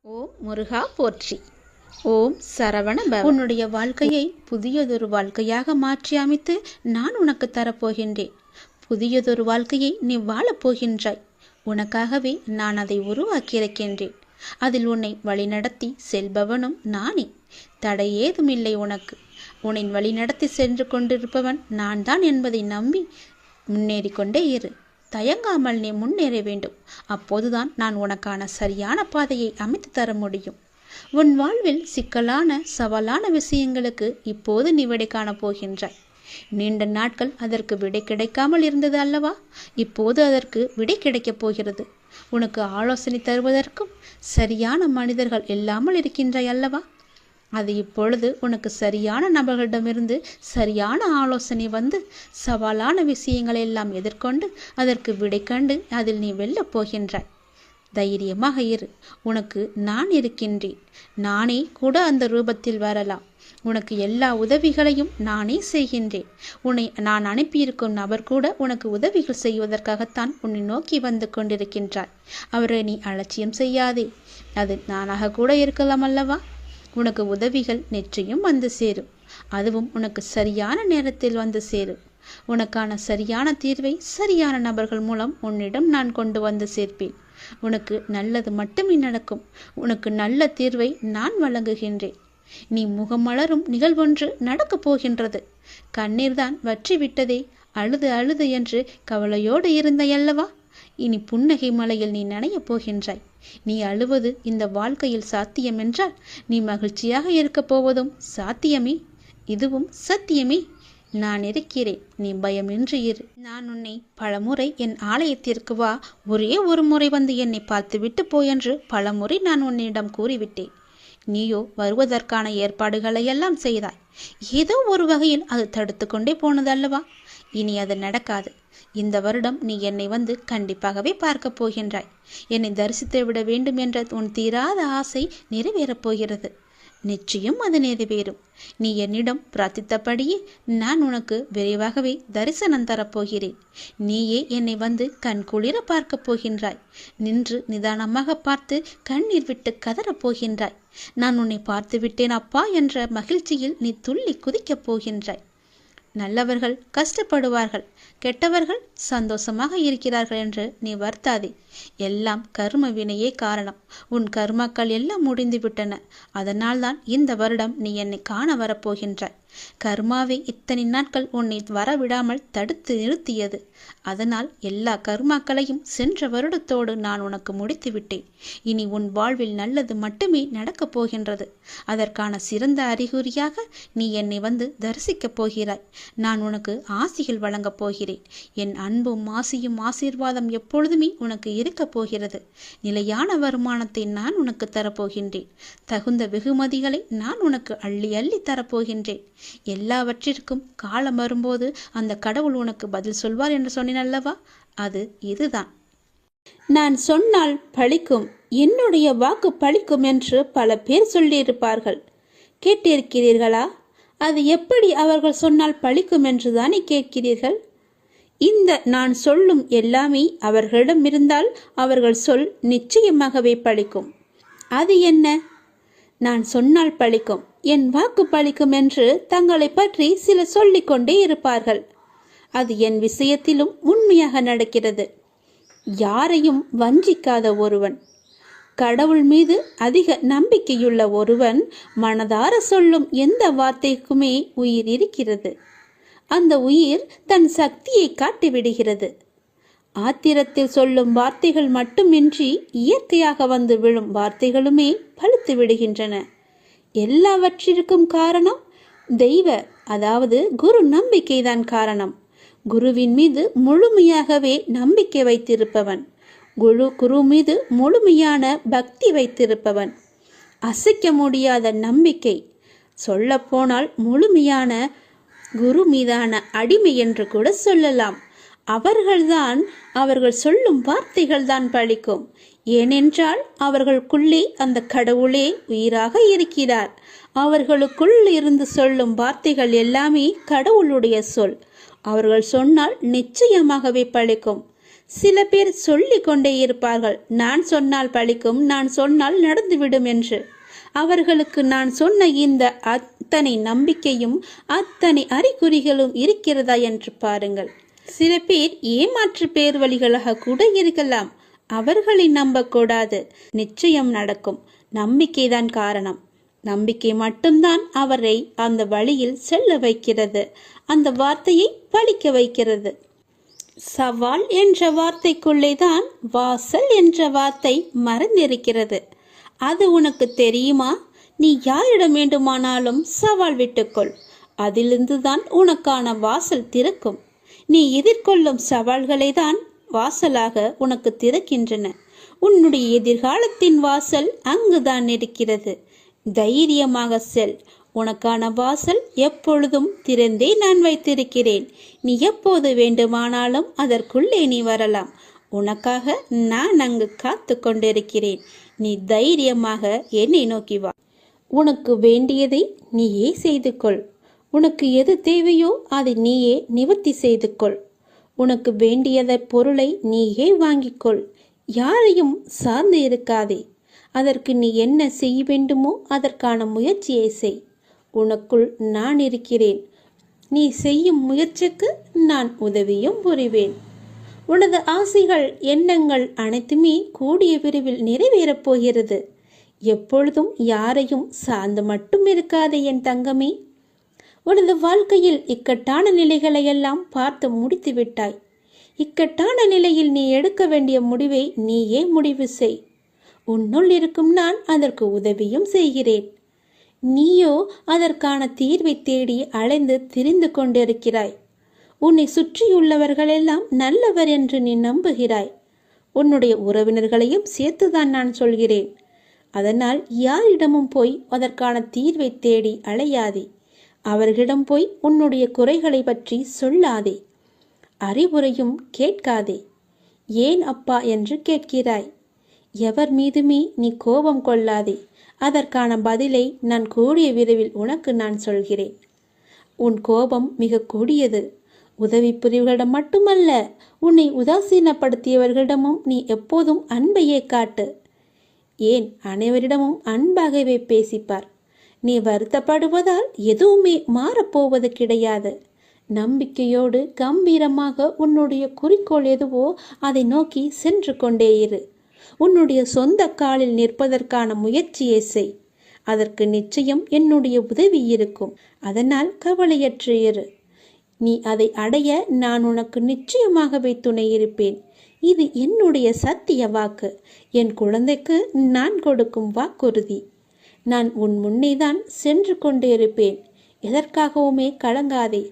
ஓம் முருகா போற்றி. ஓம் சரவண பவ. உன்னுடைய வாழ்க்கையை புதியதொரு வாழ்க்கையாக மாற்றி அமைத்து நான் உனக்கு தரப்போகின்றேன். புதியதொரு வாழ்க்கையை நீ வாழப் போகின்றாய். உனக்காகவே நான் அதை உருவாக்கியிருக்கின்றேன். அதில் உன்னை வழிநடத்தி செல்பவனும் நானே. தடை ஏதுமில்லை உனக்கு. உன்னை வழிநடத்தி சென்று கொண்டிருப்பவன் நான் தான் என்பதை நம்பி முன்னேறி கொண்டே இரு. தயங்காமல் நீ முன்னேற வேண்டும். அப்போதுதான் நான் உனக்கான சரியான பாதையை அமைத்து தர முடியும். உன் வாழ்வில் சிக்கலான சவாலான விஷயங்களுக்கு இப்போது நீ விடை காணப் போகின்றாய். நீண்ட நாட்கள் அதற்கு விடை கிடைக்காமல் இருந்தது அல்லவா? இப்போது அதற்கு விடை கிடைக்கப் போகிறது. உனக்கு ஆலோசனை தருவதற்கும் சரியான மனிதர்கள் இல்லாமல் இருக்கின்றாய் அல்லவா? அது இப்பொழுது உனக்கு சரியான நபர்களிடமிருந்து சரியான ஆலோசனை வந்து சவாலான விஷயங்களை எல்லாம் எதிர்கொண்டு அதற்கு விடை கண்டு அதில் நீ வெல்லப் போகின்றாய். தைரியமாக இரு. உனக்கு நான் இருக்கின்றேன். நானே கூட அந்த ரூபத்தில் வரலாம். உனக்கு எல்லா உதவிகளையும் நானே செய்கின்றேன். உன்னை நான் அனுப்பியிருக்கும் நபர் கூட உனக்கு உதவிகள் செய்வதற்காகத்தான் உன்னை நோக்கி வந்து கொண்டிருக்கின்றார். அவரை நீ அலட்சியம் செய்யாதே. அது நானாக கூட இருக்கலாம் அல்லவா? உனக்கு உதவிகள் நிச்சயம் வந்து சேரும். அதுவும் உனக்கு சரியான நேரத்தில் வந்து சேரும். உனக்கான சரியான தீர்வை சரியான நபர்கள் மூலம் உன்னிடம் நான் கொண்டு வந்து சேர்ப்பேன். உனக்கு நல்லது மட்டுமே நடக்கும். உனக்கு நல்ல தீர்வை நான் வழங்குகின்றேன். நீ முகமலரும் நிகழ்வொன்று நடக்கப் போகின்றது. கண்ணீர் தான் வற்றி விட்டதே, அழுது அழுது என்று கவலையோடு இருந்தையல்லவா? இனி புன்னகை மலையில் நீ நனையப் போகின்றாய். நீ அழுவது இந்த வாழ்க்கையில் சாத்தியம் என்றால் நீ மகிழ்ச்சியாக இருக்கப் போவதும் சாத்தியமே. இதுவும் சத்தியமே. நான் இருக்கிறேன். நீ பயமின்றி இரு. நான் உன்னை பலமுறை என் ஆலயத்திற்கு வா, ஒரே ஒரு முறை வந்து என்னை பார்த்துவிட்டு போயென்று பலமுறை நான் உன்னிடம் கூறிவிட்டேன். நீயோ வருவதற்கான ஏற்பாடுகளை எல்லாம் செய்தாய். ஏதோ ஒரு வகையில் அது தடுத்து கொண்டே போனதல்லவா? இனி அது நடக்காது. இந்த வருடம் நீ என்னை வந்து கண்டிப்பாகவே பார்க்க போகின்றாய். என்னை தரிசித்து விட வேண்டும் என்ற உன் தீராத ஆசை நிறைவேறப் போகிறது. நிச்சயம் அது நிறைவேறும். நீ என்னிடம் பிரார்த்தித்தபடியே நான் உனக்கு விரைவாகவே தரிசனம் தரப்போகிறேன். நீயே என்னை வந்து கண் குளிர பார்க்கப் போகின்றாய். நின்று நிதானமாக பார்த்து கண்ணீர் விட்டு கதறப் போகின்றாய். நான் உன்னை பார்த்து விட்டேன் அப்பா என்ற மகிழ்ச்சியில் நீ துள்ளி குதிக்கப் போகின்றாய். நல்லவர்கள் கஷ்டப்படுவார்கள், கெட்டவர்கள் சந்தோஷமாக இருக்கிறார்கள் என்று நீ வருத்தாதே. எல்லாம் கர்ம வினையே காரணம். உன் கர்மாக்கள் எல்லாம் முடிந்து விட்டன. அதனால்தான் இந்த வருடம் நீ என்னை காண வரப்போகின்றாய். கர்மாவே இத்தனை நாட்கள் உன்னை வரவிடாமல் தடுத்து நிறுத்தியது. அதனால் எல்லா கர்மாக்களையும் சென்ற வருடத்தோடு நான் உனக்கு முடித்து விட்டேன். இனி உன் வாழ்வில் நல்லது மட்டுமே நடக்கப் போகின்றது. அதற்கான சிறந்த அறிகுறியாக நீ என்னை வந்து தரிசிக்கப் போகிறாய். நான் உனக்கு ஆசிகள் வழங்கப் போகிறேன். என் அன்பும் ஆசியும் ஆசீர்வாதம் எப்பொழுதுமே உனக்கு இருக்கப் போகிறது. நிலையான வருமானத்தை நான் உனக்கு தரப்போகின்றேன். தகுந்த வெகுமதிகளை நான் உனக்கு அள்ளி அள்ளி தரப்போகின்றேன். எல்லாவற்றிற்கும் காலம் வரும்போது அந்த கடவுள் உனக்கு பதில் சொல்வார் என்று சொன்னேன் அல்லவா? அது இதுதான். நான் சொன்னால் பழிக்கும், என்னுடைய வாக்கு பழிக்கும் என்று பல பேர் சொல்லியிருப்பார்கள். கேட்டிருக்கிறீர்களா? அது எப்படி அவர்கள் சொன்னால் பழிக்கும் என்று தானே கேட்கிறீர்கள்? இந்த நான் சொல்லும் எல்லாமே அவர்களிடம் இருந்தால் அவர்கள் சொல் நிச்சயமாகவே பழிக்கும். அது என்ன? நான் சொன்னால் பழிக்கும், என் வாக்கு பழிக்கும் என்று தங்களை பற்றி சிலர் சொல்லிக்கொண்டே இருப்பார்கள். அது என் விஷயத்திலும் உண்மையாக நடக்கிறது. யாரையும் வஞ்சிக்காத ஒருவன், கடவுள் மீது அதிக நம்பிக்கையுள்ள ஒருவன் மனதார சொல்லும் எந்த வார்த்தைக்குமே உயிர் இருக்கிறது. அந்த உயிர் தன் சக்தியை காட்டிவிடுகிறது. ஆத்திரத்தில் சொல்லும் வார்த்தைகள் மட்டுமின்றி இயற்கையாக வந்து விழும் வார்த்தைகளுமே பழுத்து விடுகின்றன. எல்லாவற்றிற்கும் காரணம் தெய்வ, அதாவது குரு நம்பிக்கைதான் காரணம். குருவின் மீது முழுமையாகவே நம்பிக்கை வைத்திருப்பவன், குரு மீது முழுமையான பக்தி வைத்திருப்பவன், அசைக்க முடியாத நம்பிக்கை, சொல்லப்போனால் முழுமையான குரு மீதான அடிமை என்று கூட சொல்லலாம். அவர்கள்தான், அவர்கள் சொல்லும் வார்த்தைகள்தான் பழிக்கும். ஏனென்றால் அவர்களுக்குள்ளே அந்த கடவுளே உயிராக இருக்கிறார். அவர்களுக்குள் இருந்து சொல்லும் வார்த்தைகள் எல்லாமே கடவுளுடைய சொல். அவர்கள் சொன்னால் நிச்சயமாகவே பழிக்கும். சில பேர் சொல்லிக் கொண்டே இருப்பார்கள், நான் சொன்னால் பழிக்கும், நான் சொன்னால் நடந்துவிடும் என்று. அவர்களுக்கு நான் சொன்ன இந்த அத்தனை நம்பிக்கையும் அத்தனை அறிகுறிகளும் இருக்கிறதா என்று பாருங்கள். சில பேர் ஏமாற்று பேர் வழிகளாக கூட இருக்கலாம். அவர்களை நம்பக்கூடாது. நிச்சயம் நடக்கும். நம்பிக்கைதான் காரணம். நம்பிக்கை மட்டும்தான் அவரை அந்த வழியில் செல்ல வைக்கிறது, அந்த வார்த்தையை பலிக்க வைக்கிறது. சவால் என்ற வார்த்தைக்குள்ளேதான் வாசல் என்ற வார்த்தை மறைந்திருக்கிறது. அது உனக்கு தெரியுமா? நீ யாரிடம் வேண்டுமானாலும் சவால் விட்டுக்கொள். அதிலிருந்து தான் உனக்கான வாசல் திறக்கும். நீ எதிர்கொள்ளும் சவால்களை தான் வாசலாக உனக்கு திறக்கின்றன. உன்னுடைய எதிர்காலத்தின் வாசல் அங்குதான் இருக்கிறது. தைரியமாக செல். உனக்கான வாசல் எப்பொழுதும் திறந்தே நான் வைத்திருக்கிறேன். நீ எப்போது வேண்டுமானாலும் அதற்குள்ளே நீ வரலாம். உனக்காக நான் அங்கு காத்து கொண்டிருக்கிறேன். நீ தைரியமாக என்னை நோக்கி வா. உனக்கு வேண்டியதை நீயே செய்து கொள். உனக்கு எது தேவையோ அதை நீயே நிவர்த்தி செய்து கொள். உனக்கு வேண்டியத பொருளை நீயே வாங்கிக்கொள். யாரையும் சார்ந்து இருக்காதே. அதற்கு நீ என்ன செய்ய வேண்டுமோ அதற்கான முயற்சியை செய். உனக்குள் நான் இருக்கிறேன். நீ செய்யும் முயற்சிக்கு நான் உதவியும் புரிவேன். உனது ஆசைகள், எண்ணங்கள் அனைத்துமே கூடிய விரைவில் நிறைவேறப் போகிறது. எப்பொழுதும் யாரையும் சார்ந்து மட்டும் இருக்காதே என் தங்கமே. உனது வாழ்க்கையில் இக்கட்டான நிலைகளை எல்லாம் பார்த்து முடித்து விட்டாய். இக்கட்டான நிலையில் நீ எடுக்க வேண்டிய முடிவை நீயே முடிவு செய். உன்னுள் இருக்கும் நான் அதற்கு உதவியும் செய்கிறேன். நீயோ அதற்கான தீர்வை தேடி அலைந்து திரிந்து கொண்டிருக்கிறாய். உன்னை சுற்றியுள்ளவர்களெல்லாம் நல்லவர் என்று நீ நம்புகிறாய். உன்னுடைய உறவினர்களையும் சேர்த்துதான் நான் சொல்கிறேன். அதனால் யாரிடமும் போய் அதற்கான தீர்வை தேடி அலையாதே. அவர்களிடம் போய் உன்னுடைய குறைகளை பற்றி சொல்லாதே. அறிவுரையும் கேட்காதே. ஏன் அப்பா என்று கேட்கிறாய். எவர் மீதுமே நீ கோபம் கொள்ளாதே. அதற்கான பதிலை நான் கூடிய விரைவில் உனக்கு நான் சொல்கிறேன். உன் கோபம் மிக கொடியது. உதவி புரிவர்களிடம் மட்டுமல்ல, உன்னை உதாசீனப்படுத்தியவர்களிடமும் நீ எப்போதும் அன்பையே காட்டு. ஏன் அனைவரிடமும் அன்பாகவே பேசிப்பார். நீ வருத்தப்படுவதால் எதுவுமே மாறப்போவது கிடையாது. நம்பிக்கையோடு கம்பீரமாக உன்னுடைய குறிக்கோள் எதுவோ அதை நோக்கி சென்று கொண்டே இரு. உன்னுடைய சொந்த காலில் நிற்பதற்கான முயற்சியை செய். அதற்கு நிச்சயம் என்னுடைய உதவி இருக்கும். அதனால் கவலையற்று இரு. நீ அதை அடைய நான் உனக்கு நிச்சயமாகவே துணை இருப்பேன். இது என்னுடைய சத்திய வாக்கு. என் குழந்தைக்கு நான் கொடுக்கும் வாக்குறுதி. நான் உன் முன்னேதான் சென்று கொண்டு இருப்பேன். எதற்காகவுமே கலங்காதே.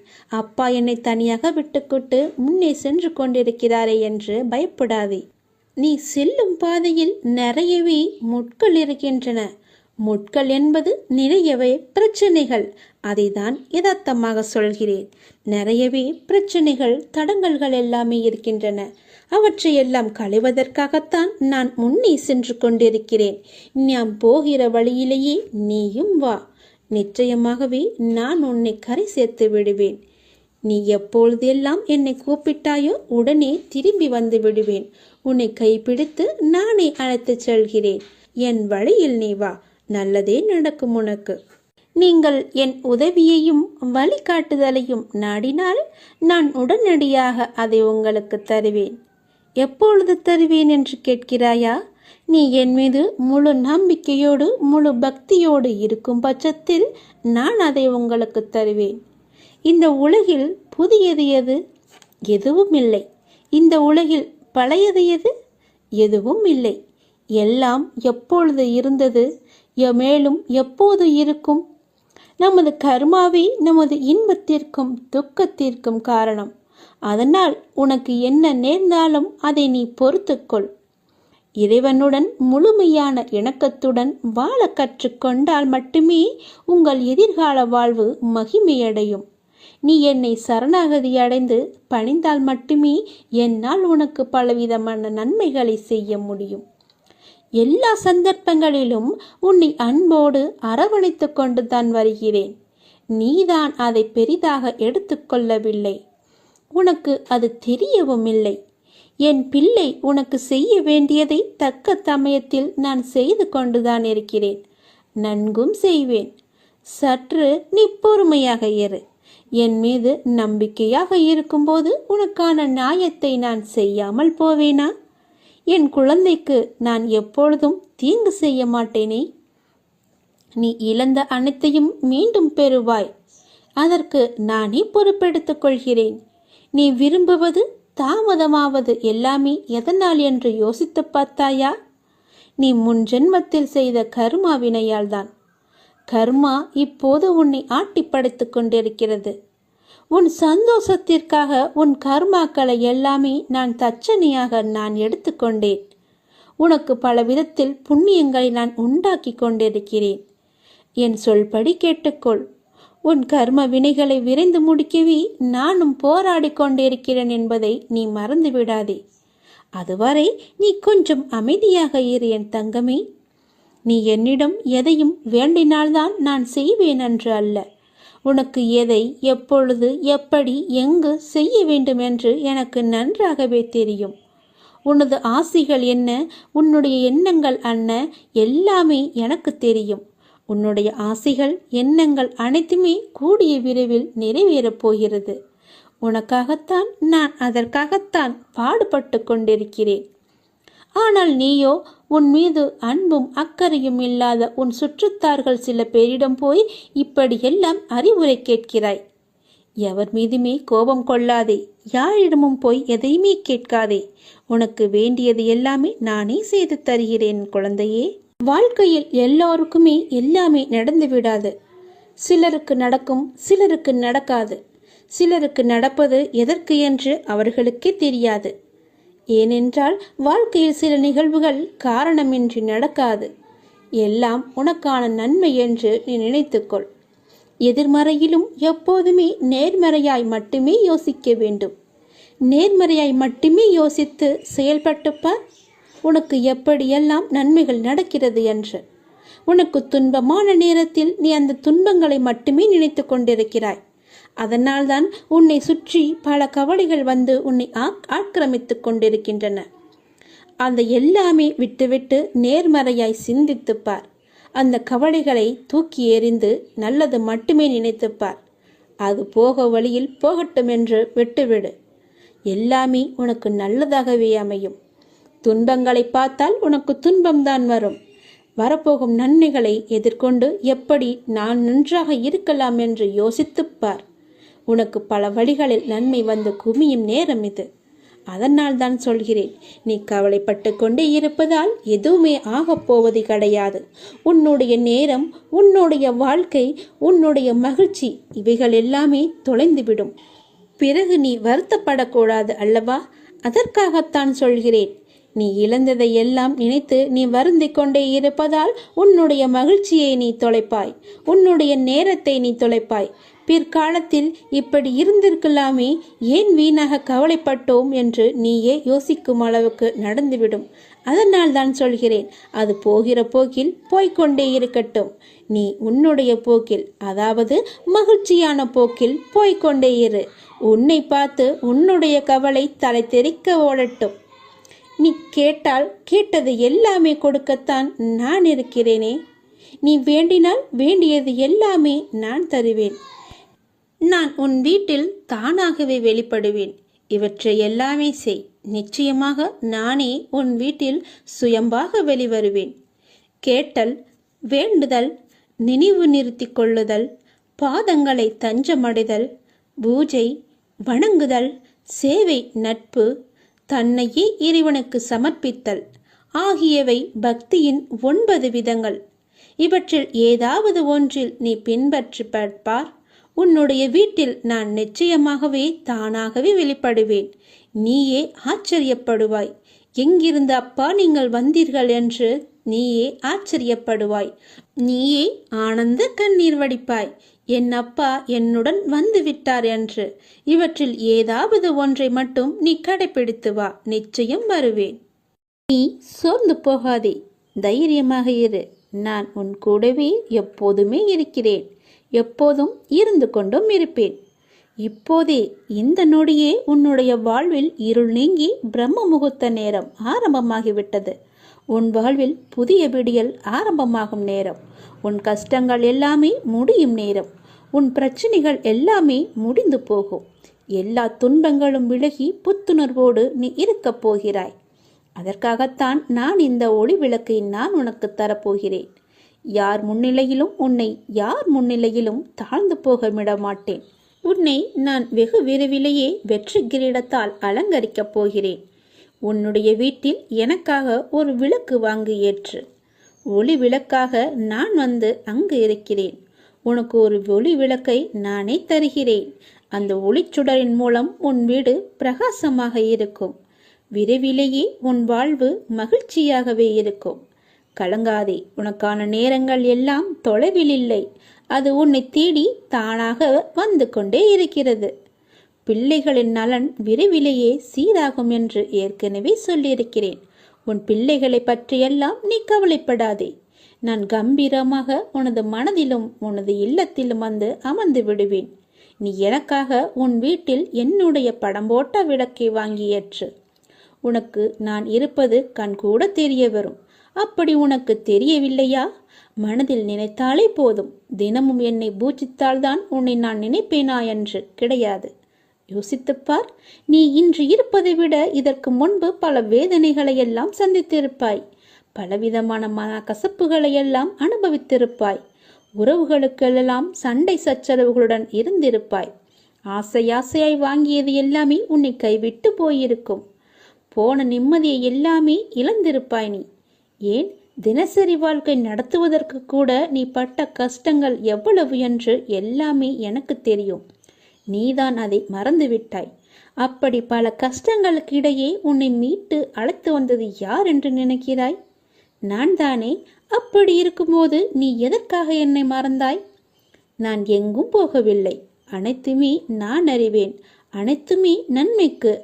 அப்பா என்னை தனியாக விட்டுக்கொண்டு முன்னே சென்று கொண்டிருக்கிறாரே என்று பயப்படாதே. நீ செல்லும் பாதையில் நிறையவே முட்கள் இருக்கின்றன. முட்கள் என்பது நிறையவே பிரச்சனைகள். அதைதான் யதார்த்தமாக சொல்கிறேன். நிறையவே பிரச்சனைகள், தடங்கல்கள் எல்லாமே இருக்கின்றன. அவற்றையெல்லாம் களைவதற்காகத்தான் நான் முன்னே சென்று கொண்டிருக்கிறேன். நான் போகிற வழியிலேயே நீயும் வா. நிச்சயமாகவே நான் உன்னை கரை சேர்த்து விடுவேன். நீ எப்பொழுதெல்லாம் என்னை கூப்பிட்டாயோ உடனே திரும்பி வந்து விடுவேன். உன்னை கைப்பிடித்து நானே அழைத்துச் செல்கிறேன். என் வழியில் நீ வா. நல்லதே நடக்கும் உனக்கு. நீங்கள் என் உதவியையும் வழிகாட்டுதலையும் நாடினால் நான் உடனடியாக அதை உங்களுக்கு தருவேன். எப்பொழுது தருவேன் என்று கேட்கிறாயா? நீ என் மீது முழு நம்பிக்கையோடு முழு பக்தியோடு இருக்கும் பட்சத்தில் நான் அதை உங்களுக்கு தருவேன். இந்த உலகில் புதியது எது? எதுவும் இல்லை. இந்த உலகில் பழையது எது? எதுவும் இல்லை. எல்லாம் எப்பொழுது இருந்தது, மேலும் எப்போது இருக்கும். நமது கர்மாவே நமது இன்பத்திற்கும் துக்கத்திற்கும் காரணம். அதனால் உனக்கு என்ன நேர்ந்தாலும் அதை நீ பொறுத்துக்கொள். இறைவனுடன் முழுமையான இணக்கத்துடன் வாழ கற்றுக்கொண்டால் மட்டுமே உங்கள் எதிர்கால வாழ்வு மகிமையடையும். நீ என்னை சரணாகதி அடைந்து பணிந்தால் மட்டுமே என்னால் உனக்கு பலவிதமான நன்மைகளை செய்ய முடியும். எல்லா சந்தர்ப்பங்களிலும் உன்னை அன்போடு அரவணைத்து கொண்டு தான் வருகிறேன். நீதான் அதை பெரிதாக எடுத்துக்கொள்ளவில்லை. உனக்கு அது தெரியவும் இல்லை. என் பிள்ளை, உனக்கு செய்ய வேண்டியதை தக்க சமயத்தில் நான் செய்து கொண்டுதான் இருக்கிறேன். நன்கும் செய்வேன். சற்று நீ பொறுமையாக இரு. என் மீது நம்பிக்கையாக இருக்கும்போது உனக்கான நியாயத்தை நான் செய்யாமல் போவேனா? என் குழந்தைக்கு நான் எப்பொழுதும் தீங்கு செய்ய மாட்டேனே. நீ இழந்த அனைத்தையும் மீண்டும் பெறுவாய். அதற்கு நானே பொறுப்பெடுத்துக் கொள்கிறேன். நீ விரும்புவது தாமதமாவது எல்லாமே எதனால் என்று யோசித்து பார்த்தாயா? நீ முன் ஜென்மத்தில் செய்த கர்மா வினையால் தான். கர்மா இப்போது உன்னை ஆட்டி படைத்துக் கொண்டிருக்கிறது. உன் சந்தோஷத்திற்காக உன் கர்மாக்களை எல்லாமே நான் தட்சணையாக எடுத்துக்கொண்டேன். உனக்கு பல விதத்தில் புண்ணியங்களை நான் உண்டாக்கி கொண்டிருக்கிறேன். என் சொல்படி கேட்டுக்கொள். உன் கர்ம வினைகளை விரைந்து முடிக்கவே நானும் போராடி கொண்டிருக்கிறேன் என்பதை நீ மறந்து விடாதே. அதுவரை நீ கொஞ்சம் அமைதியாக இரு என் தங்கமே. நீ என்னிடம் எதையும் வேண்டினால்தான் நான் செய்வேன் என்று அல்ல. உனக்கு எதை, எப்பொழுது, எப்படி, எங்கு செய்ய வேண்டும் என்று எனக்கு நன்றாகவே தெரியும். உனது ஆசைகள் என்ன, உன்னுடைய எண்ணங்கள் என்ன, எல்லாமே எனக்கு தெரியும். உன்னுடைய ஆசைகள், எண்ணங்கள் அனைத்துமே கூடிய விரைவில் நிறைவேறப் போகிறது. உனக்காகத்தான் நான் அதற்காகத்தான் பாடுபட்டு கொண்டிருக்கிறேன். ஆனால் நீயோ உன் மீது அன்பும் அக்கறையும் இல்லாத உன் சுற்றத்தார்கள் சில பேரிடம் போய் இப்படியெல்லாம் அறிவுரை கேட்கிறாய். எவர் மீதுமே கோபம் கொள்ளாதே. யாரிடமும் போய் எதையுமே கேட்காதே. உனக்கு வேண்டியது எல்லாமே நானே செய்து தருகிறேன் குழந்தையே. வாழ்க்கையில் எல்லோருக்குமே எல்லாமே நடந்து விடாது. சிலருக்கு நடக்கும், சிலருக்கு நடக்காது. சிலருக்கு நடப்பது எதற்கு என்று அவர்களுக்கே தெரியாது. ஏனென்றால் வாழ்க்கையில் சில நிகழ்வுகள் காரணமின்றி நடக்காது. எல்லாம் உனக்கான நன்மை என்று நீ நினைத்துக்கொள். எதிர்மறையிலும் எப்போதுமே நேர்மறையாய் மட்டுமே யோசிக்க வேண்டும். நேர்மறையாய் மட்டுமே யோசித்து செயல்பட்டு பார். உனக்கு எப்படியெல்லாம் நன்மைகள் நடக்கிறது என்று. உனக்கு துன்பமான நேரத்தில் நீ அந்த துன்பங்களை மட்டுமே நினைத்து கொண்டிருக்கிறாய். அதனால்தான் உன்னை சுற்றி பல கவலைகள் வந்து உன்னை ஆக்கிரமித்து கொண்டிருக்கின்றன. அந்த எல்லாமே விட்டுவிட்டு நேர்மறையாய் சிந்தித்துப்பார். அந்த கவலைகளை தூக்கி எறிந்து நல்லது மட்டுமே நினைத்துப்பார். அது போக வழியில் போகட்டும் என்று விட்டுவிடு. எல்லாமே உனக்கு நல்லதாகவே அமையும். துன்பங்களை பார்த்தால் உனக்கு துன்பம்தான் வரும். வரப்போகும் நன்மைகளை எதிர்கொண்டு எப்படி நான் நன்றாக இருக்கலாம் என்று யோசித்துப்பார். உனக்கு பல வழிகளில் நன்மை வந்து குமியும் நேரம் இது. அதனால் தான் சொல்கிறேன், நீ கவலைப்பட்டு கொண்டே இருப்பதால் எதுவுமே ஆகப் போவது கிடையாது. உன்னுடைய நேரம், உன்னுடைய வாழ்க்கை, உன்னுடைய மகிழ்ச்சி இவைகள் எல்லாமே தொலைந்துவிடும். பிறகு நீ வருத்தப்படக்கூடாது அல்லவா? அதற்காகத்தான் சொல்கிறேன். நீ இழந்ததை எல்லாம் நினைத்து நீ வருந்திக் கொண்டே இருப்பதால் உன்னுடைய மகிழ்ச்சியை நீ தொலைப்பாய். உன்னுடைய நேரத்தை நீ தொலைப்பாய். பிற்காலத்தில் இப்படி இருந்திருக்கலாமே, ஏன் வீணாக கவலைப்பட்டோம் என்று நீயே யோசிக்கும் அளவுக்கு நடந்துவிடும். அதனால் தான் சொல்கிறேன், அது போகிற போக்கில் போய்கொண்டே இருக்கட்டும். நீ உன்னுடைய போக்கில், அதாவது மகிழ்ச்சியான போக்கில் போய்கொண்டே இரு. உன்னை பார்த்து உன்னுடைய கவலை தலை தெறிக்க ஓடட்டும். நீ கேட்டால் கேட்டது எல்லாமே கொடுக்கத்தான் நான் இருக்கிறேனே. நீ வேண்டினால் வேண்டியது எல்லாமே நான் தருவேன். நான் உன் வீட்டில் தானாகவே வெளிப்படுவேன். இவற்றை எல்லாமே செய். நிச்சயமாக நானே உன் வீட்டில் சுயம்பாக வெளிவருவேன். கேட்டல், வேண்டுதல், நினைவு நிறுத்தி கொள்ளுதல், பாதங்களை தஞ்சமடைதல், பூஜை, வணங்குதல், சேவை, நட்பு, தன்னையே இறைவனுக்கு சமர்ப்பித்தல் ஆகியவை பக்தியின் 9 விதங்கள். இவற்றில் ஏதாவது ஒன்றில் நீ பின்பற்றி பார்ப்பார். உன்னுடைய வீட்டில் நான் நிச்சயமாகவே தானாகவே வெளிப்படுவேன். நீயே ஆச்சரியப்படுவாய். எங்கிருந்து அப்பா நீங்கள் வந்தீர்கள் என்று நீயே ஆச்சரியப்படுவாய். நீயே ஆனந்த கண்ணீர் வடிப்பாய். என் அப்பா என்னுடன் வந்து விட்டார் என்று. இவற்றில் ஏதாவது ஒன்றை மட்டும் நீ கடைபிடித்து வா. நிச்சயம் வருவேன். நீ சோர்ந்து போகாதே. தைரியமாக இரு. நான் உன் கூடவே எப்போதுமே இருக்கிறேன். எப்போதும் இருந்து கொண்டும் இருப்பேன். இப்போதே இந்த நொடியே உன்னுடைய வாழ்வில் இருள் நீங்கி பிரம்ம முகூர்த்த நேரம் ஆரம்பமாகிவிட்டது. உன் வாழ்வில் புதிய விடியல் ஆரம்பமாகும் நேரம். உன் கஷ்டங்கள் எல்லாமே முடியும் நேரம். உன் பிரச்சனைகள் எல்லாமே முடிந்து போகும். எல்லா துன்பங்களும் விலகி புத்துணர்வோடு நீ இருக்கப் போகிறாய். அதற்காகத்தான் நான் இந்த ஒளி விளக்கை நான் உனக்கு தரப்போகிறேன். யார் முன்னிலையிலும் உன்னை யார் முன்னிலையிலும் தாழ்ந்து போக விட மாட்டேன். உன்னை நான் வெகு விரைவிலேயே வெற்றி கிரீடத்தால் அலங்கரிக்கப் போகிறேன். உன்னுடைய வீட்டில் எனக்காக ஒரு விளக்கு வாங்கி ஏற்று. ஒளி விளக்காக நான் வந்து அங்கு இருக்கிறேன். உனக்கு ஒரு ஒளி விளக்கை நானே தருகிறேன். அந்த ஒளிச்சுடரின் மூலம் உன் வீடு பிரகாசமாக இருக்கும். விரைவிலேயே உன் வாழ்வு மகிழ்ச்சியாகவே இருக்கும். கலங்காதே, உனக்கான நேரங்கள் எல்லாம் தொலைவில் இல்லை. அது உன்னை தேடி தானாக வந்து கொண்டே இருக்கிறது. பிள்ளைகளின் நலன் விரைவிலேயே சீராகும் என்று ஏற்கனவே சொல்லியிருக்கிறேன். உன் பிள்ளைகளை பற்றியெல்லாம் நீ கவலைப்படாதே. நான் கம்பீரமாக உனது மனதிலும் உனது இல்லத்திலும் வந்து அமர்ந்து விடுவேன். நீ எனக்காக உன் வீட்டில் என்னுடைய படம் போட்ட விளக்கை வாங்கி ஏற்று. உனக்கு நான் இருப்பது கண்கூட தெரிய வரும். அப்படி உனக்கு தெரியவில்லையா? மனதில் நினைத்தாலே போதும். தினமும் என்னை பூஜித்தால்தான் உன்னை நான் நினைப்பேனா என்று கிடையாது. யோசித்துப்பார். நீ இன்று இருப்பதை விட இதற்கு முன்பு பல வேதனைகளை எல்லாம் சந்தித்திருப்பாய். பலவிதமான கசப்புகளை எல்லாம் அனுபவித்திருப்பாய். உறவுகளுக்கெல்லாம் சண்டை சச்சரவுகளுடன் இருந்திருப்பாய். ஆசையாசையாய் வாங்கியது எல்லாமே உன்னை கைவிட்டு போயிருக்கும். போன நிம்மதியை எல்லாமே இழந்திருப்பாய் நீ. ஏன், தினசரி வாழ்க்கை நடத்துவதற்கு கூட நீ பட்ட கஷ்டங்கள் எவ்வளவு என்று எல்லாமே எனக்கு தெரியும். நீதான் அதை மறந்துவிட்டாய். அப்படி பல கஷ்டங்களுக்கு இடையே உன்னை மீட்டு அழைத்து வந்தது யார் என்று நினைக்கிறாய்? நான் தானே. அப்படி இருக்கும்போது நீ எதற்காக என்னை மறந்தாய்? நான் எங்கும் போகவில்லை. அனைத்துமே நான் அறிவேன். அனைத்துமே நன்மைக்கு.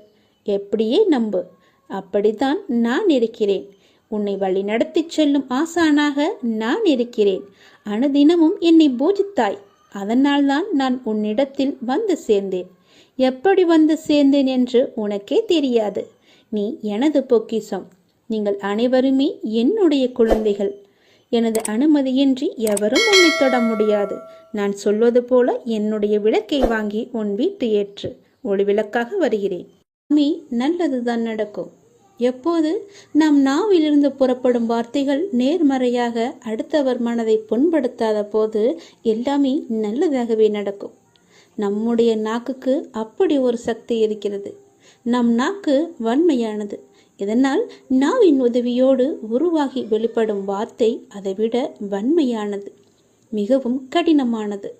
எப்படியே நம்பு. அப்படித்தான் நான் இருக்கிறேன். உன்னை வழி நடத்தி செல்லும் ஆசானாக நான் இருக்கிறேன். அனுதினமும் என்னை பூஜித்தாய். அதனால்தான் நான் உன்னிடத்தில் வந்து சேர்ந்தேன். எப்படி வந்து சேர்ந்தேன் என்று உனக்கே தெரியாது. நீ எனது பொக்கிஷம். நீங்கள் அனைவருமே என்னுடைய குழந்தைகள். எனது அனுமதியின்றி எவரும் உன்னை தொட முடியாது. நான் சொல்வது போல என்னுடைய விளக்கை வாங்கி உன் வீட்டு ஏற்று. ஒளி விளக்காக வருகிறேன். நல்லதுதான் நடக்கும். எப்போது நம் நாவிலிருந்து புறப்படும் வார்த்தைகள் நேர்மறையாக அடுத்தவர் மனதை புண்படுத்தாத போது எல்லாமே நல்லதாகவே நடக்கும். நம்முடைய நாக்குக்கு அப்படி ஒரு சக்தி இருக்கிறது. நம் நாக்கு வன்மையானது. இதனால் நாவின் உதவியோடு உருவாகி வெளிப்படும் வார்த்தை அதைவிட வன்மையானது, மிகவும் கடினமானது.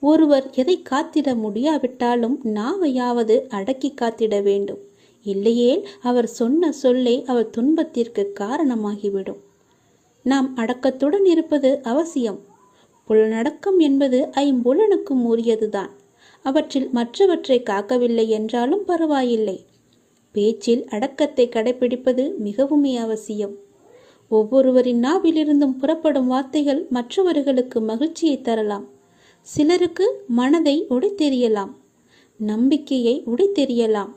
ஒருவர் எதை காத்திட முடியாவிட்டாலும் நாவையாவது அடக்கி காத்திட வேண்டும். இல்லையேல் அவர் சொன்ன சொல்லை அவர் துன்பத்திற்கு காரணமாகிவிடும். நாம் அடக்கத்துடன் இருப்பது அவசியம். புலனடக்கம் என்பது ஐம்புலனுக்கும் உரியதுதான். அவற்றில் மற்றவற்றை காக்கவில்லை என்றாலும் பரவாயில்லை. பேச்சில் அடக்கத்தை கடைபிடிப்பது மிகவுமே அவசியம். ஒவ்வொருவரின் நாவிலிருந்தும் புறப்படும் வார்த்தைகள் மற்றவர்களுக்கு மகிழ்ச்சியை தரலாம். சிலருக்கு மனதை உடைத்தெறியலாம், நம்பிக்கையை உடைத்தெறியலாம்,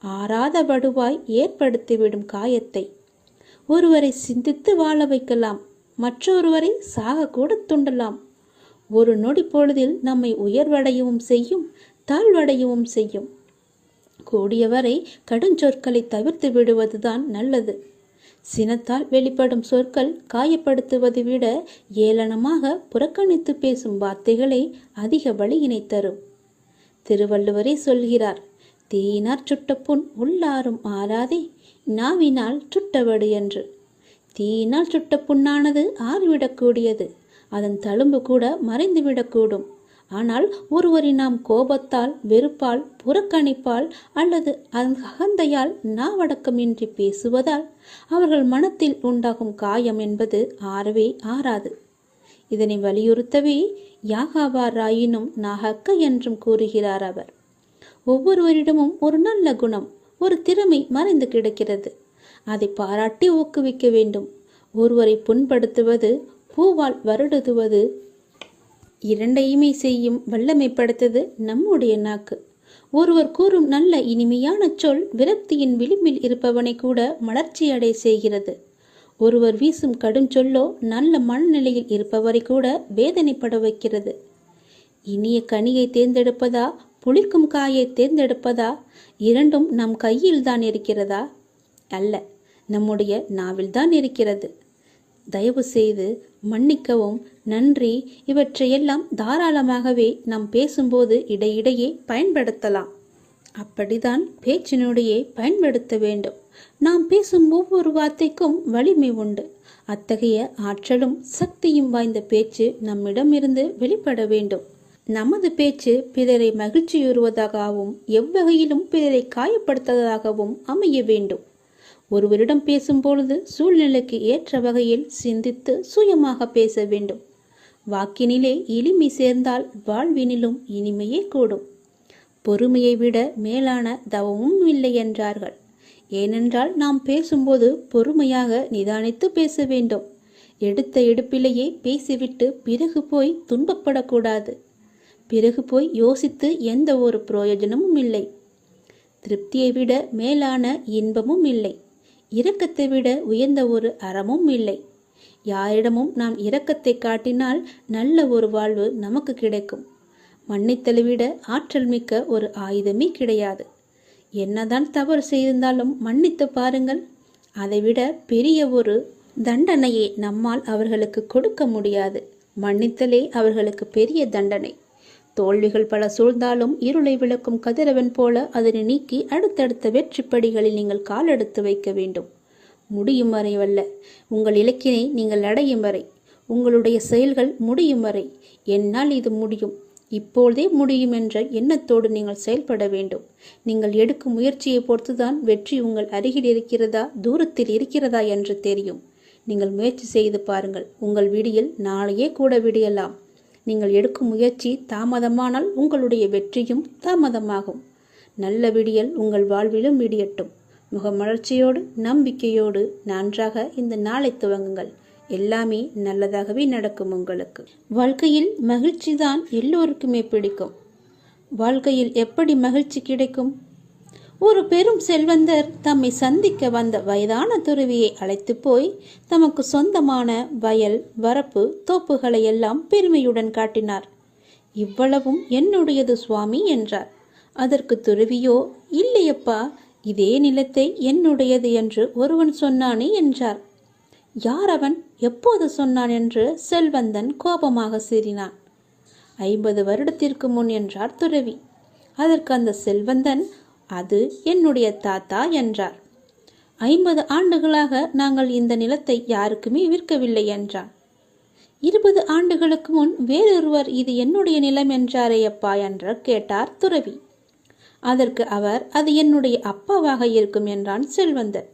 ஆறாத வடுவாய் ஏற்படுத்திவிடும் காயத்தை. ஒருவரை சிந்தித்து வாழ வைக்கலாம், மற்றொருவரை சாக கூட துண்டலாம். ஒரு நொடி பொழுதில் நம்மை உயர்வடையவும் செய்யும், தாழ்வடையவும் செய்யும். கூடியவரை கடுஞ்சொற்களை தவிர்த்து விடுவதுதான் நல்லது. சினத்தால் வெளிப்படும் சொற்கள் காயப்படுத்துவதை விட ஏளனமாக புறக்கணித்து பேசும் வார்த்தைகளே அதிக வலியினை தரும். திருவள்ளுவரே சொல்கிறார், தீயினார் சுட்ட புண் உள்ளாரும் ஆறாதே, நாவினால் சுட்டவடு என்று. தீயினால் சுட்ட புண்ணானது ஆறிவிடக்கூடியது. அதன் தழும்பு கூட மறைந்துவிடக்கூடும். ஆனால் ஒருவரை நாம் கோபத்தால், வெறுப்பால், புறக்கணிப்பால் அல்லது அகந்தையால் நாவடக்கமின்றி பேசுவதால் அவர்கள் மனத்தில் உண்டாகும் காயம் என்பது ஆறவே ஆறாது. இதனை வலியுறுத்தவே யாகாவாராயினும் நாகக்க என்றும் கூறுகிறார் அவர். ஒவ்வொருவரிடமும் ஒரு நல்ல குணம், ஒரு திறமை மறைந்து கிடக்கிறது. அதை பாராட்டி ஊக்குவிக்க வேண்டும். ஒருவரை புண்படுத்துவது, பூவால் வருடுதுவது இரண்டையுமே செய்யும் வல்லமை படைத்தது நம்முடைய நாக்கு. ஒருவர் கூறும் நல்ல இனிமையான சொல் விரக்தியின் விளிம்பில் இருப்பவனை கூட மலர்ச்சியடை செய்கிறது. ஒருவர் வீசும் கடும் சொல்லோ நல்ல மனநிலையில் இருப்பவரை கூட வேதனைப்பட வைக்கிறது. இனிய கனியை தேர்ந்தெடுப்பதா, புளிக்கும் காயை தேர்ந்தெடுப்பதா? இரண்டும் நம் கையில் தான் இருக்கிறதா? அல்ல, நம்முடைய நாவில்தான் இருக்கிறது. தயவு செய்து மன்னிக்கவும், நன்றி இவற்றையெல்லாம் தாராளமாகவே நாம் பேசும்போது இடையிடையே பயன்படுத்தலாம். அப்படிதான் பேச்சினுடையே பயன்படுத்த வேண்டும். நாம் பேசும் ஒவ்வொரு வார்த்தைக்கும் வலிமை உண்டு. அத்தகைய ஆற்றலும் சக்தியும் வாய்ந்த பேச்சு நம்மிடமிருந்து வெளிப்பட வேண்டும். நமது பேச்சு பிறரை மகிழ்ச்சியுறுவதாகவும் எவ்வகையிலும் பிறரை காயப்படுத்துவதாகவும் அமைய வேண்டும். ஒருவரிடம் பேசும்பொழுது சூழ்நிலைக்கு ஏற்ற வகையில் சிந்தித்து சுயமாக பேச வேண்டும். வாக்கினிலே எளிமை சேர்ந்தால் வாழ்வினிலும் இனிமையே கூடும். பொறுமையை விட மேலான தவமும் இல்லை என்றார்கள். ஏனென்றால் நாம் பேசும்போது பொறுமையாக நிதானித்து பேச வேண்டும். எடுத்த எடுப்பிலேயே பேசிவிட்டு பிறகு போய் துன்பப்படக்கூடாது. பிறகு போய் யோசித்து எந்த ஒரு பிரயோஜனமும் இல்லை. திருப்தியை விட மேலான இன்பமும் இல்லை. இரக்கத்தை விட உயர்ந்த ஒரு அறமும் இல்லை. யாரிடமும் நாம் இரக்கத்தை காட்டினால் நல்ல ஒரு வாழ்வு நமக்கு கிடைக்கும். மன்னித்தலை விட ஆற்றல் மிக்க ஒரு ஆயுதமே கிடையாது. என்னதான் தவறு செய்திருந்தாலும் மன்னித்து பாருங்கள். அதைவிட பெரிய ஒரு தண்டனையை நம்மால் அவர்களுக்கு கொடுக்க முடியாது. மன்னித்தலே அவர்களுக்கு பெரிய தண்டனை. தோல்விகள் பல சூழ்ந்தாலும் இருளை விளக்கும் கதிரவன் போல அதனை நீக்கி அடுத்தடுத்த வெற்றிப்படிகளில் நீங்கள் காலெடுத்து வைக்க வேண்டும். முடியும் வரைவல்ல, உங்கள் இலக்கினை நீங்கள் அடையும் வரை, உங்களுடைய செயல்கள் முடியும் வரை. என்னால் இது முடியும், இப்பொழுதே முடியும் என்ற எண்ணத்தோடு நீங்கள் செயல்பட வேண்டும். நீங்கள் எடுக்கும் முயற்சியை பொறுத்துதான் வெற்றி உங்கள் அருகில் இருக்கிறதா தூரத்தில் இருக்கிறதா என்று தெரியும். நீங்கள் முயற்சி செய்து பாருங்கள். உங்கள் விடியல் நாளையே கூட விடியலாம். நீங்கள் எடுக்கும் முயற்சி தாமதமானால் உங்களுடைய வெற்றியும் தாமதமாகும். நல்ல விடியல் உங்கள் வாழ்விலும் விடியட்டும். முகமலர்ச்சியோடு நம்பிக்கையோடு நன்றாக இந்த நாளை துவங்குங்கள். எல்லாமே நல்லதாகவே நடக்கும் உங்களுக்கு. வாழ்க்கையில் மகிழ்ச்சி தான் எல்லோருக்குமே பிடிக்கும். வாழ்க்கையில் எப்படி மகிழ்ச்சி கிடைக்கும்? ஒரு பெரும் செல்வந்தர் தம்மை சந்திக்க வந்த வயதான துறவியை அழைத்து போய் தமக்கு சொந்தமான வயல், வரப்பு, தோப்புகளை எல்லாம் பெருமையுடன் காட்டினார். இவ்வளவும் என்னுடையது சுவாமி என்றார். அதற்கு துறவியோ, இல்லையப்பா, இதே நிலத்தை என்னுடையது என்று ஒருவன் சொன்னானே என்றார். யார் அவன்? எப்போது சொன்னான் என்று செல்வந்தன் கோபமாக சீறினான். 50 வருடத்திற்கு முன் என்றார் துறவி. அதற்கு அந்த செல்வந்தன், அது என்னுடைய தாத்தா என்றார். 50 ஆண்டுகளாக நாங்கள் இந்த நிலத்தை யாருக்குமே விற்கவில்லை என்றான். 20 ஆண்டுகளுக்கு முன் வேறொருவர் இது என்னுடைய நிலம் என்றாரே அப்பா என்று கேட்டார் துறவி. அதற்கு அவர், அது என்னுடைய அப்பாவாக இருக்கும் என்றான் செல்வந்தர்.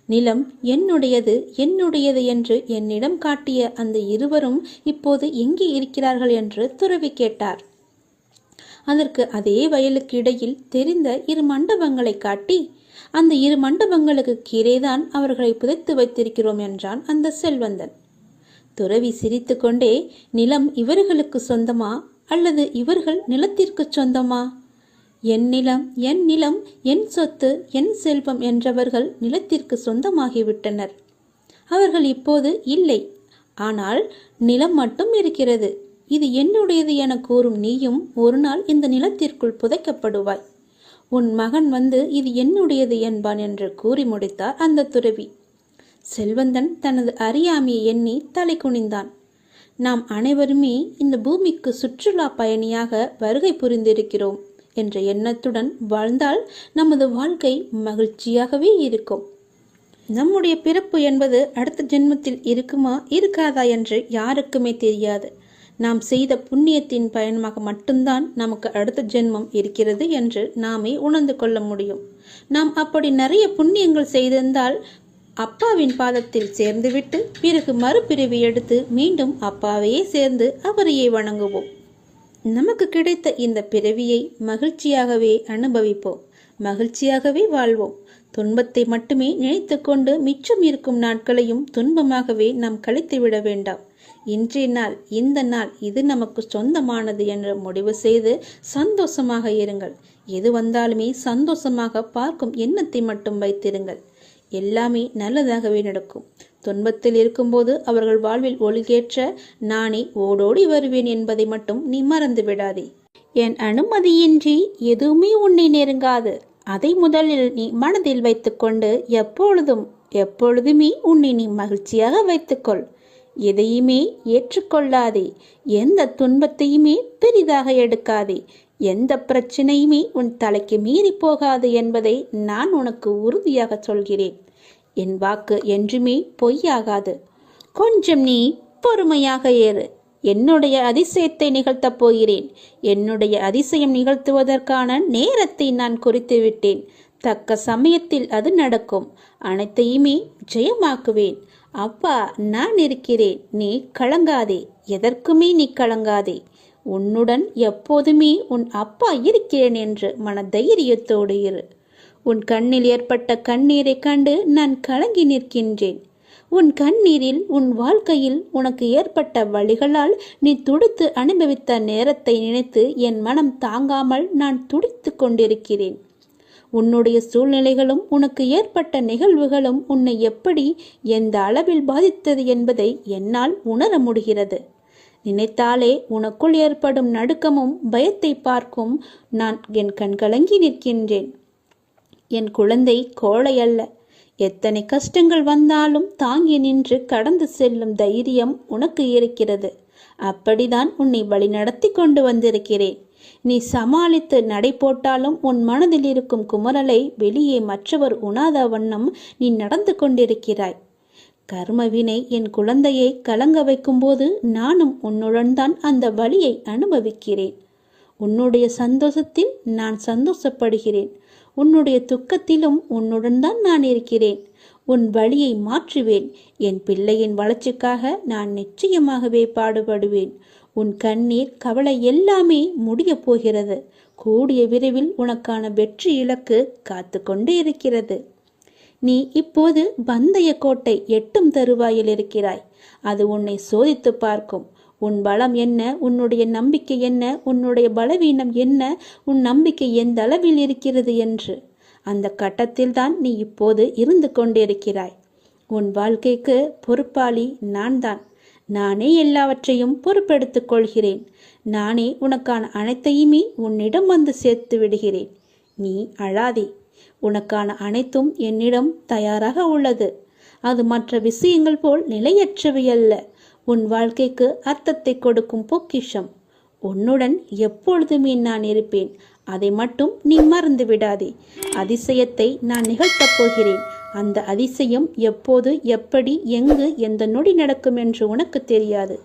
நிலம் என்னுடையது என்னுடையது என்று என்னிடம் காட்டிய அந்த இருவரும் இப்போது எங்கே இருக்கிறார்கள் என்று துறவி கேட்டார். அதற்கு அதே வயலுக்கு இடையில் தெரிந்த 2 மண்டபங்களை காட்டி, அந்த 2 மண்டபங்களுக்கு கீழேதான் அவர்களை புதைத்து வைத்திருக்கிறோம் என்றான் அந்த செல்வந்தன். துறவி சிரித்து கொண்டே, நிலம் இவர்களுக்கு சொந்தமா அல்லது இவர்கள் நிலத்திற்கு சொந்தமா? என் நிலம் என் நிலம், என் சொத்து என் செல்வம் என்றவர்கள் நிலத்திற்கு சொந்தமாகிவிட்டனர். அவர்கள் இப்போது இல்லை. ஆனால் நிலம் மட்டும் இருக்கிறது. இது என்னுடையது என கூறும் நீயும் ஒரு நாள் இந்த நிலத்திற்குள் புதைக்கப்படுவாய். உன் மகன் வந்து இது என்னுடையது என்பான் என்று கூறி முடித்தார் அந்த துறவி. செல்வந்தன் தனது அறியாமையை எண்ணி தலை குனிந்தான். நாம் அனைவருமே இந்த பூமிக்கு சுற்றுலா பயணியாக வருகை புரிந்திருக்கிறோம் என்ற எண்ணத்துடன் வாழ்ந்தால் நமது வாழ்க்கை மகிழ்ச்சியாகவே இருக்கும். நம்முடைய பிறப்பு என்பது அடுத்த ஜென்மத்தில் இருக்குமா இருக்காதா என்று யாருக்குமே தெரியாது. நாம் செய்த புண்ணியத்தின் பயணமாக மட்டும்தான் நமக்கு அடுத்த ஜென்மம் இருக்கிறது என்று நாமே உணர்ந்து கொள்ள முடியும். நாம் அப்படி நிறைய புண்ணியங்கள் செய்திருந்தால் அப்பாவின் பாதத்தில் சேர்ந்துவிட்டு பிறகு மறுபிறவி எடுத்து மீண்டும் அப்பாவையே சேர்ந்து அவரையே வணங்குவோம். நமக்கு கிடைத்த இந்த பிறவியை மகிழ்ச்சியாகவே அனுபவிப்போம், மகிழ்ச்சியாகவே வாழ்வோம். துன்பத்தை மட்டுமே நினைத்து கொண்டு மிச்சம் இருக்கும் நாட்களையும் துன்பமாகவே நாம் கழித்துவிட வேண்டாம். இன்றைய நாள், இந்த நாள் இது நமக்கு சொந்தமானது என்று முடிவு செய்து சந்தோஷமாக இருங்கள். எது வந்தாலுமே சந்தோஷமாக பார்க்கும் எண்ணத்தை மட்டும் வைத்திருங்கள். எல்லாமே நல்லதாகவே நடக்கும். துன்பத்தில் இருக்கும்போது அவர்கள் வாழ்வில் ஒழுகேற்ற நானே ஓடோடி வருவேன் என்பதை மட்டும் நீ மறந்து விடாதே. என் அனுமதியின்றி எதுவுமே உன்னை நெருங்காது. அதை முதலில் நீ மனதில் வைத்துக்கொண்டு எப்பொழுதுமே உன்னை நீ மகிழ்ச்சியாக வைத்துக்கொள். எதையுமே ஏற்றுக்கொள்ளாதே. எந்த துன்பத்தையுமே பெரிதாக எடுக்காதே. எந்த பிரச்சனையுமே உன் தலைக்கு மீறி போகாது என்பதை நான் உனக்கு உறுதியாக சொல்கிறேன். என் வாக்கு என்றுமே பொய்யாகாது. கொஞ்சம் நீ பொறுமையாக ஏறு. என்னுடைய அதிசயத்தை நிகழ்த்தப் போகிறேன். என்னுடைய அதிசயம் நிகழ்த்துவதற்கான நேரத்தை நான் குறித்து விட்டேன். தக்க சமயத்தில் அது நடக்கும். அனைத்தையுமே ஜெயமாக்குவேன். அப்பா நான் இருக்கிறேன். நீ கலங்காதே. எதற்குமே நீ கலங்காதே. உன்னுடன் எப்போதுமே உன் அப்பா இருக்கிறேன் என்று மன தைரியத்தோடு இரு. உன் கண்ணில் ஏற்பட்ட கண்ணீரை கண்டு நான் கலங்கி நிற்கின்றேன். உன் கண்ணீரில், உன் வாழ்க்கையில் உனக்கு ஏற்பட்ட வழிகளால் நீ துடித்து அனுபவித்த நேரத்தை நினைத்து என் மனம் தாங்காமல் நான் துடித்து கொண்டிருக்கிறேன். உன்னுடைய சூழ்நிலைகளும் உனக்கு ஏற்பட்ட நிகழ்வுகளும் உன்னை எப்படி, எந்த அளவில் பாதித்தது என்பதை என்னால் உணர முடிகிறது. நினைத்தாலே உனக்குள் ஏற்படும் நடுக்கமும் பயத்தை பார்க்கும் நான் என் கண்கலங்கி நிற்கின்றேன். என் குழந்தை கோழை அல்ல. எத்தனை கஷ்டங்கள் வந்தாலும் தாங்கி நின்று கடந்து செல்லும் தைரியம் உனக்கு இருக்கிறது. அப்படிதான் உன்னை வழி நடத்தி கொண்டு வந்திருக்கிறேன். நீ சமாளித்து நடை போட்டாலும் உன் மனதில் இருக்கும் குமரலை வெளியே மற்றவர் உணாத வண்ணம் நீ நடந்து கொண்டிருக்கிறாய். கர்மவினை என் குழந்தையை கலங்க வைக்கும்போது நானும் உன்னுடன் தான் அந்த வலியை அனுபவிக்கிறேன். உன்னுடைய சந்தோஷத்தில் நான் சந்தோஷப்படுகிறேன். உன்னுடைய துக்கத்திலும் உன்னுடன் தான் நான் இருக்கிறேன். உன் வழியை மாற்றுவேன். என் பிள்ளையின் வளர்ச்சிக்காக நான் நிச்சயமாகவே பாடுபடுவேன். உன் கண்ணீர், கவலை எல்லாமே முடிய போகிறது. கூடிய விரைவில் உனக்கான வெற்றி இலக்கு காத்து கொண்டு இருக்கிறது. நீ இப்போது பந்தய கோட்டை எட்டும் தருவாயில் இருக்கிறாய். அது உன்னை சோதித்து பார்க்கும். உன் பலம் என்ன, உன்னுடைய நம்பிக்கை என்ன, உன்னுடைய பலவீனம் என்ன, உன் நம்பிக்கை எந்த அளவில் இருக்கிறது என்று. அந்த கட்டத்தில் தான் நீ இப்போது இருந்து கொண்டிருக்கிறாய். உன் வாழ்க்கைக்கு பொறுப்பாளி நான் தான். நானே எல்லாவற்றையும் பொறுப்பெடுத்துக் கொள்கிறேன். நானே உனக்கான அனைத்தையுமே உன்னிடம் வந்து சேர்த்து விடுகிறேன். நீ அழாதே. உனக்கான அனைத்தும் என்னிடம் தயாராக உள்ளது. அது மற்ற விஷயங்கள் போல் நிலையற்றவை அல்ல. உன் வாழ்க்கைக்கு அர்த்தத்தை கொடுக்கும் பொக்கிஷம். உன்னுடன் எப்பொழுதுமே நான் இருப்பேன். அதை மட்டும் நீ மறந்து விடாதே. அதிசயத்தை நான் நிகழ்த்தப் போகிறேன். அந்த அதிசயம் எப்போது, எப்படி, எங்கு, எந்த நொடி நடக்கும் என்று உனக்கு தெரியாது.